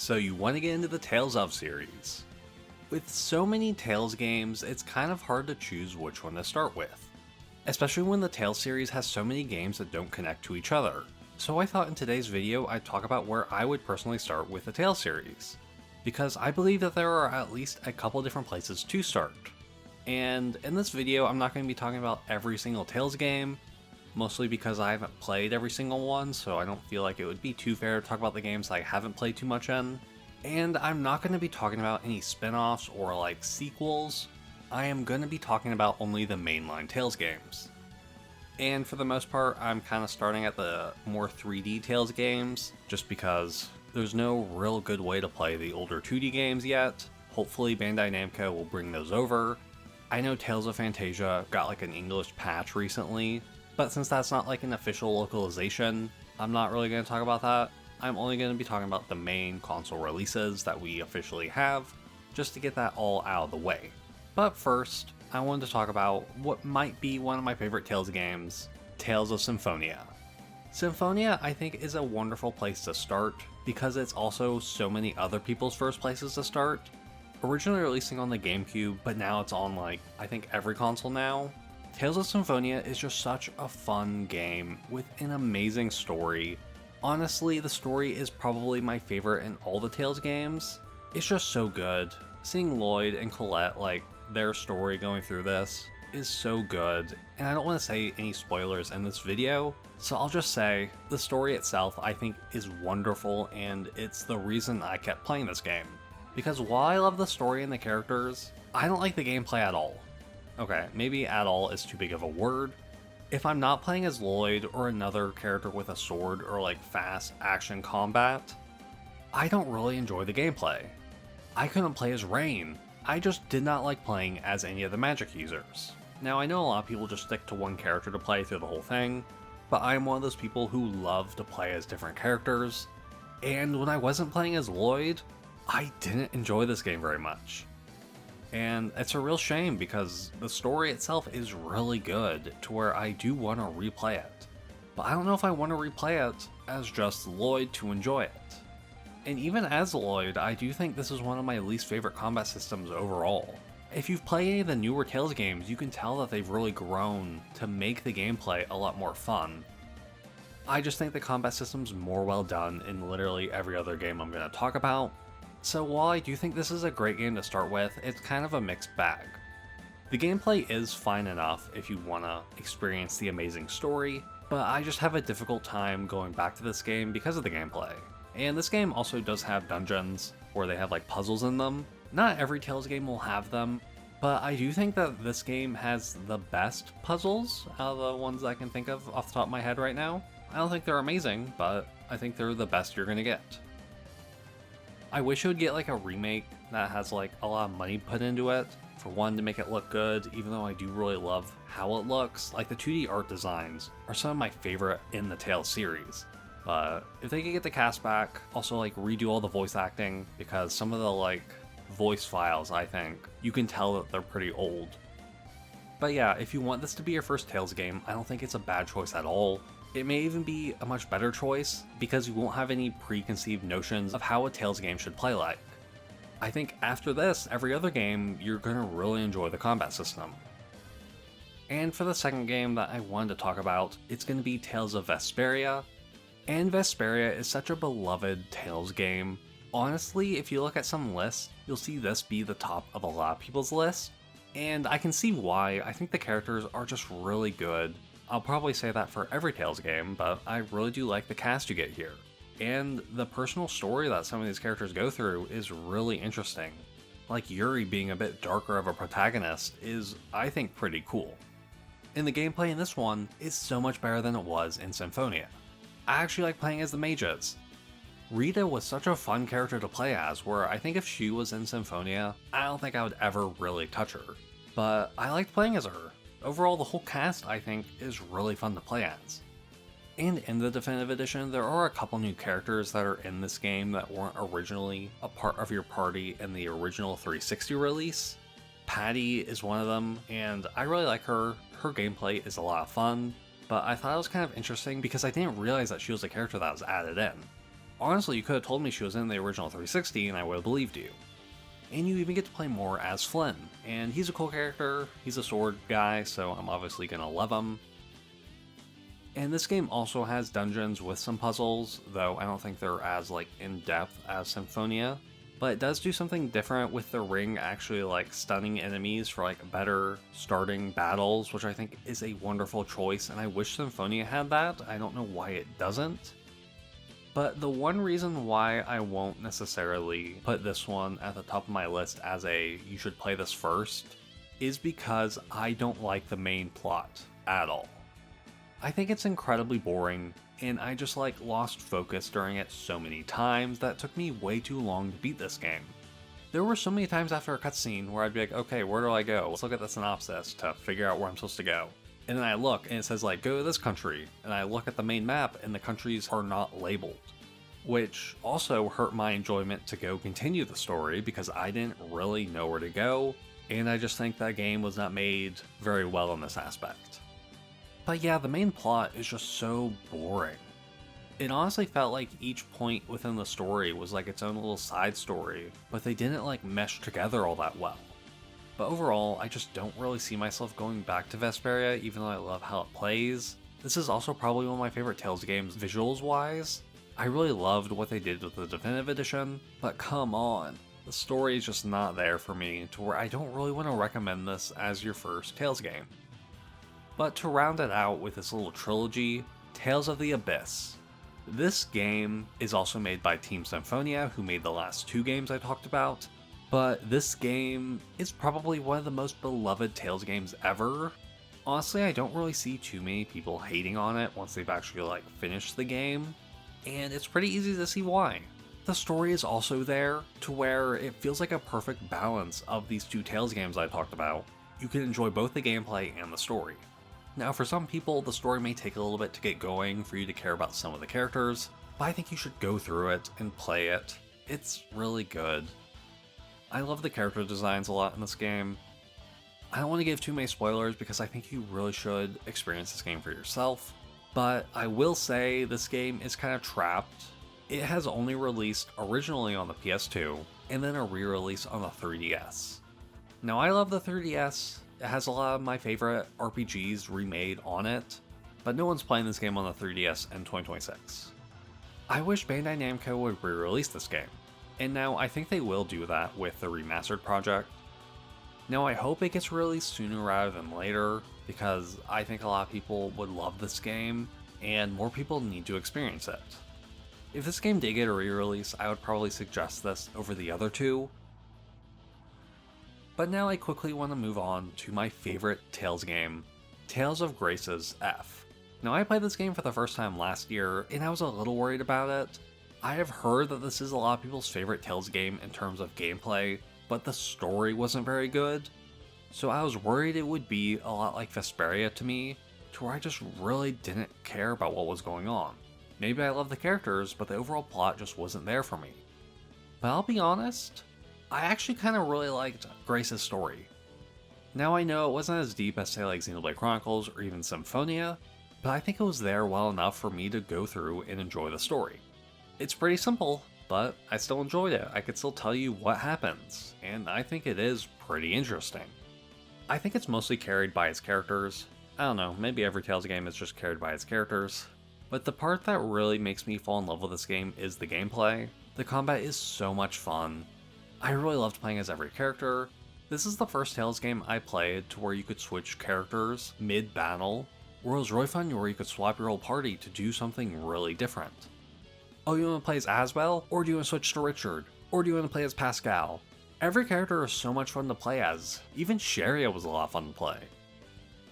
So you want to get into the Tales of series. With so many Tales games, it's kind of hard to choose which one to start with. Especially when the Tales series has so many games that don't connect to each other. So I thought in today's video I'd talk about where I would personally start with the Tales series. Because I believe that there are at least a couple different places to start. And in this video I'm not going to be talking about every single Tales game, mostly because I haven't played every single one, so I don't feel like it would be too fair to talk about the games I haven't played too much in. And I'm not going to be talking about any spin-offs or like sequels. I am going to be talking about only the mainline Tales games. And for the most part, I'm kind of starting at the more 3D Tales games, just because there's no real good way to play the older 2D games yet. Hopefully Bandai Namco will bring those over. I know Tales of Fantasia got like an English patch recently, but since that's not like an official localization, I'm not really going to talk about that. I'm only going to be talking about the main console releases that we officially have, just to get that all out of the way. But first, I wanted to talk about what might be one of my favorite Tales games, Tales of Symphonia. Symphonia, I think, is a wonderful place to start, because it's also so many other people's first places to start. Originally releasing on the GameCube, but now it's on like, I think every console now. Tales of Symphonia is just such a fun game with an amazing story. Honestly, the story is probably my favorite in all the Tales games. It's just so good. Seeing Lloyd and Colette, like, their story going through this is so good, and I don't want to say any spoilers in this video, so I'll just say the story itself I think is wonderful, and it's the reason I kept playing this game. Because while I love the story and the characters, I don't like the gameplay at all. Okay, maybe at all is too big of a word. If I'm not playing as Lloyd or another character with a sword or like fast action combat, I don't really enjoy the gameplay. I couldn't play as Rain. I just did not like playing as any of the magic users. Now I know a lot of people just stick to one character to play through the whole thing, but I'm one of those people who love to play as different characters, and when I wasn't playing as Lloyd, I didn't enjoy this game very much. And it's a real shame because the story itself is really good to where I do want to replay it. But I don't know if I want to replay it as just Lloyd to enjoy it. And even as Lloyd, I do think this is one of my least favorite combat systems overall. If you've played any of the newer Tales games, you can tell that they've really grown to make the gameplay a lot more fun. I just think the combat system's more well done in literally every other game I'm going to talk about. So while I do think this is a great game to start with, it's kind of a mixed bag. The gameplay is fine enough if you want to experience the amazing story, but I just have a difficult time going back to this game because of the gameplay. And this game also does have dungeons where they have like puzzles in them. Not every Tales game will have them, but I do think that this game has the best puzzles out of the ones I can think of off the top of my head right now. I don't think they're amazing, but I think they're the best you're gonna get. I wish it would get like a remake that has like a lot of money put into it. For one, to make it look good, even though I do really love how it looks. Like the 2D art designs are some of my favorite in the Tales series. But if they could get the cast back, also like redo all the voice acting, because some of the like voice files, I think, you can tell that they're pretty old. But yeah, if you want this to be your first Tales game, I don't think it's a bad choice at all. It may even be a much better choice, because you won't have any preconceived notions of how a Tales game should play like. I think after this, every other game, you're gonna really enjoy the combat system. And for the second game that I wanted to talk about, it's gonna be Tales of Vesperia. And Vesperia is such a beloved Tales game. Honestly, if you look at some lists, you'll see this be the top of a lot of people's lists. And I can see why. I think the characters are just really good. I'll probably say that for every Tales game, but I really do like the cast you get here. And the personal story that some of these characters go through is really interesting. Like Yuri being a bit darker of a protagonist is, I think, pretty cool. And the gameplay in this one is so much better than it was in Symphonia. I actually like playing as the mages. Rita was such a fun character to play as, where I think if she was in Symphonia, I don't think I would ever really touch her. But I liked playing as her. Overall, the whole cast, I think, is really fun to play as. And in the Definitive Edition, there are a couple new characters that are in this game that weren't originally a part of your party in the original 360 release. Patty is one of them, and I really like her. Her gameplay is a lot of fun, but I thought it was kind of interesting because I didn't realize that she was a character that was added in. Honestly, you could have told me she was in the original 360 and I would have believed you. And you even get to play more as Flynn, and he's a cool character, he's a sword guy, so I'm obviously gonna love him. And this game also has dungeons with some puzzles, though I don't think they're as in-depth as Symphonia. But it does do something different with the ring actually stunning enemies for better starting battles, which I think is a wonderful choice, and I wish Symphonia had that. I don't know why it doesn't. But the one reason why I won't necessarily put this one at the top of my list as a you should play this first is because I don't like the main plot at all. I think it's incredibly boring, and I just lost focus during it so many times that it took me way too long to beat this game. There were so many times after a cutscene where I'd be like, okay, where do I go? Let's look at the synopsis to figure out where I'm supposed to go. And then I look and it says go to this country, and I look at the main map and the countries are not labeled. Which also hurt my enjoyment to go continue the story because I didn't really know where to go, and I just think that game was not made very well in this aspect. But yeah, the main plot is just so boring. It honestly felt like each point within the story was its own little side story, but they didn't mesh together all that well. But overall, I just don't really see myself going back to Vesperia, even though I love how it plays. This is also probably one of my favorite Tales games visuals-wise. I really loved what they did with the Definitive Edition, but come on, the story is just not there for me to where I don't really want to recommend this as your first Tales game. But to round it out with this little trilogy, Tales of the Abyss. This game is also made by Team Symphonia, who made the last two games I talked about, but this game is probably one of the most beloved Tales games ever. Honestly, I don't really see too many people hating on it once they've actually finished the game, and it's pretty easy to see why. The story is also there to where it feels like a perfect balance of these two Tales games I talked about. You can enjoy both the gameplay and the story. Now, for some people, the story may take a little bit to get going for you to care about some of the characters, but I think you should go through it and play it. It's really good. I love the character designs a lot in this game. I don't want to give too many spoilers because I think you really should experience this game for yourself, but I will say this game is kind of trapped. It has only released originally on the PS2, and then a re-release on the 3DS. Now, I love the 3DS. It has a lot of my favorite RPGs remade on it, but no one's playing this game on the 3DS in 2026. I wish Bandai Namco would re-release this game, and now I think they will do that with the remastered project. Now, I hope it gets released sooner rather than later, because I think a lot of people would love this game, and more people need to experience it. If this game did get a re-release, I would probably suggest this over the other two. But now I quickly want to move on to my favorite Tales game, Tales of Grace's F. Now, I played this game for the first time last year, and I was a little worried about it. I have heard that this is a lot of people's favorite Tales game in terms of gameplay, but the story wasn't very good. So I was worried it would be a lot like Vesperia to me, to where I just really didn't care about what was going on. Maybe I love the characters, but the overall plot just wasn't there for me. But I'll be honest, I actually kind of really liked Grace's story. Now, I know it wasn't as deep as say Xenoblade Chronicles or even Symphonia, but I think it was there well enough for me to go through and enjoy the story. It's pretty simple, but I still enjoyed it. I could still tell you what happens, and I think it is pretty interesting. I think it's mostly carried by its characters. I don't know, maybe every Tales game is just carried by its characters. But the part that really makes me fall in love with this game is the gameplay. The combat is so much fun. I really loved playing as every character. This is the first Tales game I played to where you could switch characters mid-battle, where it was really fun where you could swap your whole party to do something really different. Oh, you want to play as Asbel? Or do you want to switch to Richard? Or do you want to play as Pascal? Every character is so much fun to play as. Even Xillia was a lot of fun to play.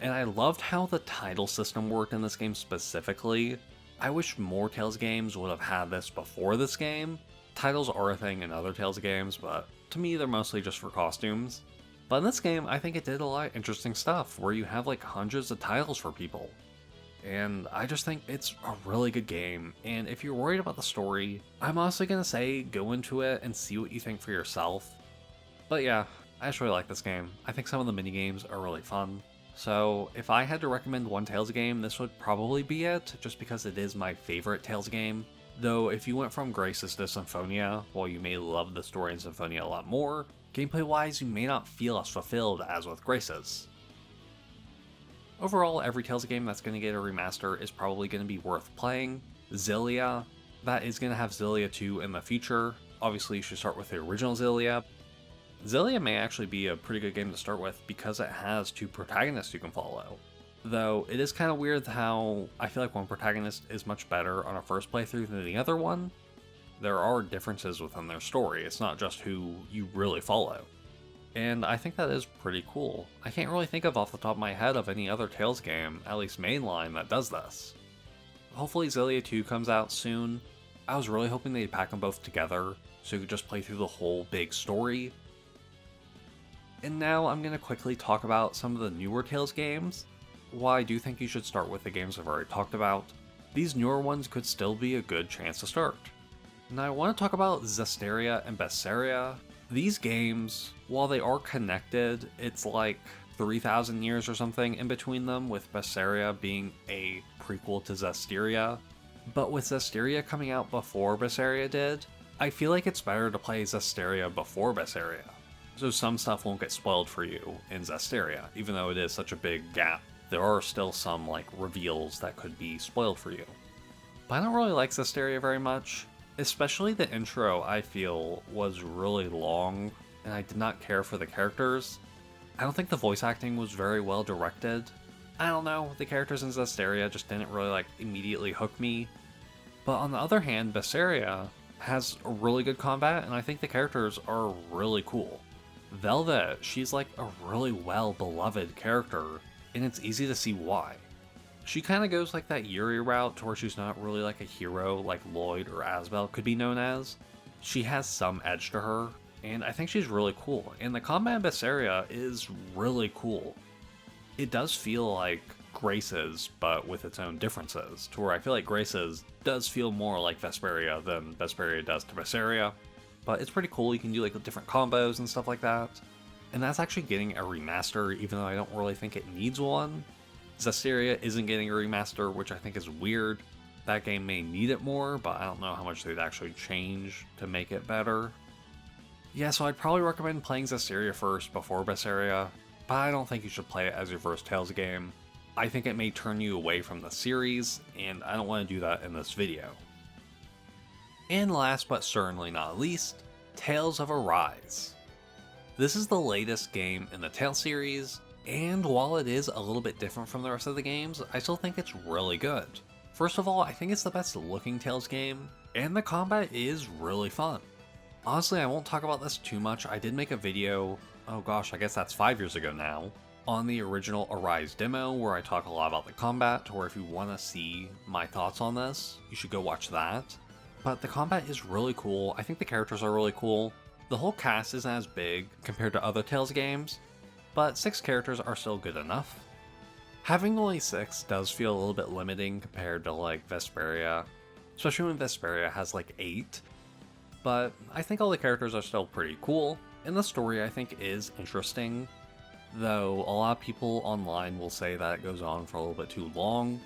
And I loved how the title system worked in this game specifically. I wish more Tales games would have had this before this game. Titles are a thing in other Tales games, but to me they're mostly just for costumes. But in this game, I think it did a lot of interesting stuff, where you have hundreds of titles for people. And I just think it's a really good game, and if you're worried about the story, I'm honestly gonna say go into it and see what you think for yourself. But yeah, I just really like this game. I think some of the minigames are really fun. So if I had to recommend one Tales game, this would probably be it, just because it is my favorite Tales game. Though if you went from Graces to Symphonia, while you may love the story in Symphonia a lot more, gameplay wise you may not feel as fulfilled as with Graces. Overall, every Tales game that's going to get a remaster is probably going to be worth playing. Xillia, that is going to have Xillia 2 in the future. Obviously you should start with the original Xillia. Xillia may actually be a pretty good game to start with because it has 2 protagonists you can follow. Though it is kind of weird how I feel like one protagonist is much better on a first playthrough than the other one. There are differences within their story, it's not just who you really follow. And I think that is pretty cool. I can't really think of off the top of my head of any other Tales game, at least mainline, that does this. Hopefully Xillia 2 comes out soon. I was really hoping they'd pack them both together, so you could just play through the whole big story. And now I'm going to quickly talk about some of the newer Tales games. While I do think you should start with the games I've already talked about, these newer ones could still be a good chance to start. Now I want to talk about Zestiria and Berseria. These games, while they are connected, it's like 3,000 years or something in between them, with Berseria being a prequel to Zestiria. But with Zestiria coming out before Berseria did, I feel like it's better to play Zestiria before Berseria. So some stuff won't get spoiled for you in Zestiria, even though it is such a big gap. There are still some like reveals that could be spoiled for you. But I don't really like Zestiria very much. Especially the intro, I feel, was really long, and I did not care for the characters. I don't think the voice acting was very well directed. I don't know, the characters in Zestiria just didn't really like immediately hook me. But on the other hand, Berseria has a really good combat, and I think the characters are really cool. Velvet, she's like a really well beloved character, and it's easy to see why. She kind of goes like that Yuri route to where she's not really like a hero like Lloyd or Asbel could be known as. She has some edge to her, and I think she's really cool, and the combat in Berseria is really cool. It does feel like Graces, but with its own differences, to where I feel like Graces does feel more like Vesperia than Vesperia does to Berseria, but it's pretty cool. You can do like different combos and stuff like that, and that's actually getting a remaster, even though I don't really think it needs one. Zestiria isn't getting a remaster, which I think is weird. That game may need it more, but I don't know how much they'd actually change to make it better. Yeah, so I'd probably recommend playing Zestiria first before Berseria, but I don't think you should play it as your first Tales game. I think it may turn you away from the series, and I don't want to do that in this video. And last but certainly not least, Tales of Arise. This is the latest game in the Tales series, and while it is a little bit different from the rest of the games, I still think it's really good. First of all, I think it's the best looking Tales game, and the combat is really fun. Honestly, I won't talk about this too much. I did make a video, oh gosh, I guess that's 5 years ago now, on the original Arise demo where I talk a lot about the combat, or if you want to see my thoughts on this, you should go watch that. But the combat is really cool. I think the characters are really cool. The whole cast isn't as big compared to other Tales games, but 6 characters are still good enough. Having only 6 does feel a little bit limiting compared to like Vesperia, especially when Vesperia has like 8, but I think all the characters are still pretty cool, and the story I think is interesting, though a lot of people online will say that it goes on for a little bit too long.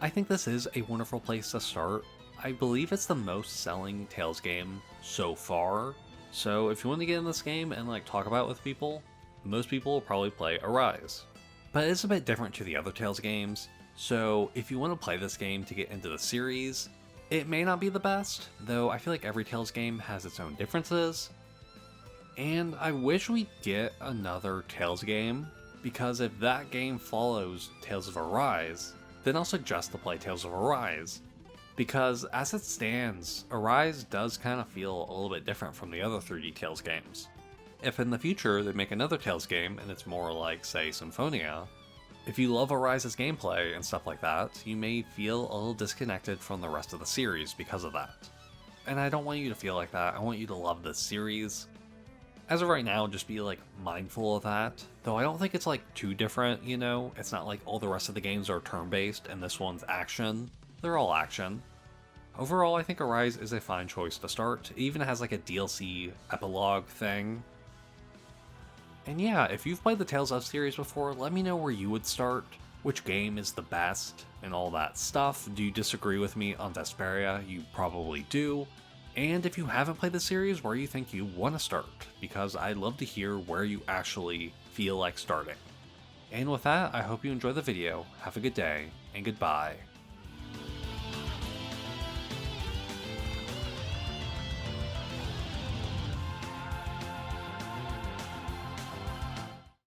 I think this is a wonderful place to start. I believe it's the most selling Tales game so far, so if you want to get in this game and like talk about it with people, most people will probably play Arise. But it's a bit different to the other Tales games, so if you want to play this game to get into the series, it may not be the best, though I feel like every Tales game has its own differences. And I wish we'd get another Tales game, because if that game follows Tales of Arise, then I'll suggest to play Tales of Arise. Because as it stands, Arise does kind of feel a little bit different from the other 3D Tales games. If in the future they make another Tales game and it's more like, say, Symphonia, if you love Arise's gameplay and stuff like that, you may feel a little disconnected from the rest of the series because of that. And I don't want you to feel like that, I want you to love this series. As of right now, just be like mindful of that, though I don't think it's like too different, you know? It's not like all the rest of the games are turn-based and this one's action. They're all action. Overall, I think Arise is a fine choice to start. It even has like a DLC epilogue thing. And yeah, if you've played the Tales of series before, let me know where you would start. which game is the best, and all that stuff. Do you disagree with me on Vesperia? You probably do. And if you haven't played the series, where you think you want to start, because I'd love to hear where you actually feel like starting. And with that, I hope you enjoy the video, have a good day, and goodbye.